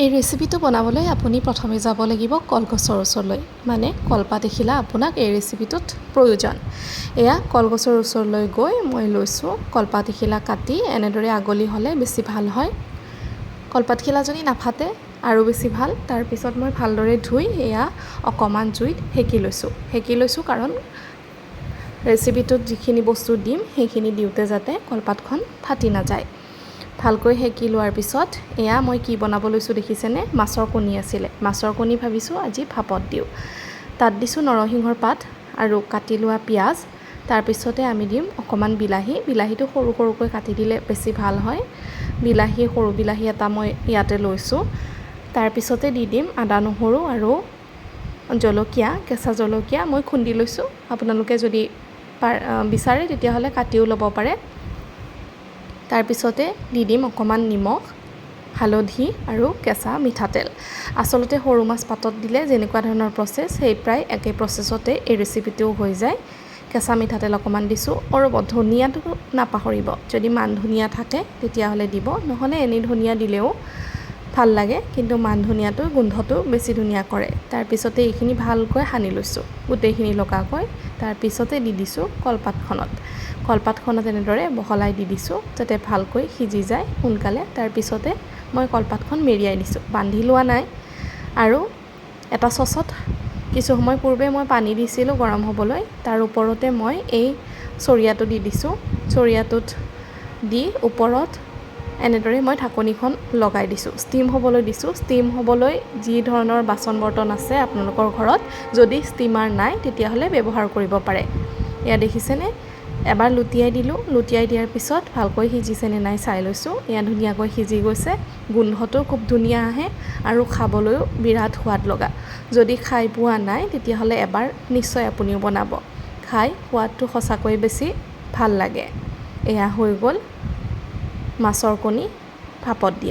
এই ৰেচিপিটো বনাবলৈ আপুনি প্ৰথমে যাব লাগিব কলগছৰ ওচৰলৈ, মানে কলপাত এখিলা আপোনাক এই ৰেচিপিটোত প্ৰয়োজন। এয়া কলগছৰ ওচৰলৈ গৈ মই লৈছোঁ কলপাত এখিলা কাটি, এনেদৰে আগলি হ'লে বেছি ভাল হয়। কলপাতখিলা যদি নাফাটে আৰু বেছি ভাল। তাৰপিছত মই ভালদৰে ধুই এয়া অকণমান জুইত সেকি লৈছোঁ কাৰণ ৰেচিপিটোত যিখিনি বস্তু দিম সেইখিনি দিওঁতে যাতে কলপাতখন ফাটি নাযায়। ভালকৈ সেকি লোৱাৰ পিছত এয়া মই কি বনাব লৈছোঁ দেখিছেনে? মাছৰ কণী আছিলে। মাছৰ কণী ভাবিছোঁ আজি ভাপত দিওঁ। তাত দিছোঁ নৰসিংহৰ পাত আৰু কাটি লোৱা পিঁয়াজ। তাৰপিছতে আমি দিম অকণমান বিলাহীটো সৰু সৰুকৈ কাটি দিলে বেছি ভাল হয়। সৰু বিলাহী এটা মই ইয়াতে লৈছোঁ। তাৰপিছতে দি দিম আদা নহৰু আৰু জলকীয়া, কেঁচা জলকীয়া মই খুন্দি লৈছোঁ। আপোনালোকে যদি বিচাৰে তেতিয়াহ'লে কাটিও ল'ব পাৰে। তাৰপিছতে দি দিম অকণমান নিমখ, হালধি আৰু কেঁচা মিঠাতেল। আচলতে সৰু মাছ পাতত দিলে যেনেকুৱা ধৰণৰ প্ৰচেছ, সেই প্ৰায় একে প্ৰচেছতে এই ৰেচিপিটোও হৈ যায়। কেঁচা মিঠাতেল অকণমান দিছোঁ আৰু ধনিয়াটো নাপাহৰিব। যদি মান ধনিয়া থাকে তেতিয়াহ'লে দিব, নহ'লে এনেই ধনিয়া দিলেও ভাল লাগে, কিন্তু মান ধনিয়াটো গোন্ধটো বেছি ধুনীয়া কৰে। তাৰপিছতে এইখিনি ভালকৈ সানি লৈছোঁ গোটেইখিনি লগাকৈ। তাৰপিছতে দি দিছোঁ কলপাতখনত এনেদৰে বহলাই দি দিছোঁ যাতে ভালকৈ সিজি যায় সোনকালে। তাৰপিছতে মই কলপাতখন মেৰিয়াই দিছোঁ, বান্ধি লোৱা নাই। আৰু এটা চচত কিছু সময় পূৰ্বে মই পানী দিছিলোঁ গৰম হ'বলৈ। তাৰ ওপৰতে মই এই চৰিয়াটো দি দিছোঁ। চৰিয়াটোত দি ওপৰত এনেদৰে মই ঢাকনিখন লগাই দিছোঁ, ষ্টিম হ'বলৈ দিছোঁ। ষ্টিম হ'বলৈ যি ধৰণৰ বাচন বৰ্তন আছে আপোনালোকৰ ঘৰত, যদি ষ্টিমাৰ নাই তেতিয়াহ'লে ব্যৱহাৰ কৰিব পাৰে। এয়া দেখিছেনে? এবাৰ লুটিয়াই দিলোঁ। লুটিয়াই দিয়াৰ পিছত ভালকৈ সিজিছেনে নাই চাই লৈছোঁ। এয়া ধুনীয়াকৈ সিজি গৈছে। গোন্ধটো খুব ধুনীয়া আহে আৰু খাবলৈও বিৰাট সোৱাদ লগা। যদি খাই পোৱা নাই তেতিয়াহ'লে এবাৰ নিশ্চয় আপুনিও বনাব। খাই সোৱাদটো সঁচাকৈ বেছি ভাল লাগে। এয়া হৈ গ'ল মাছৰ কণী ভাপত দিয়া।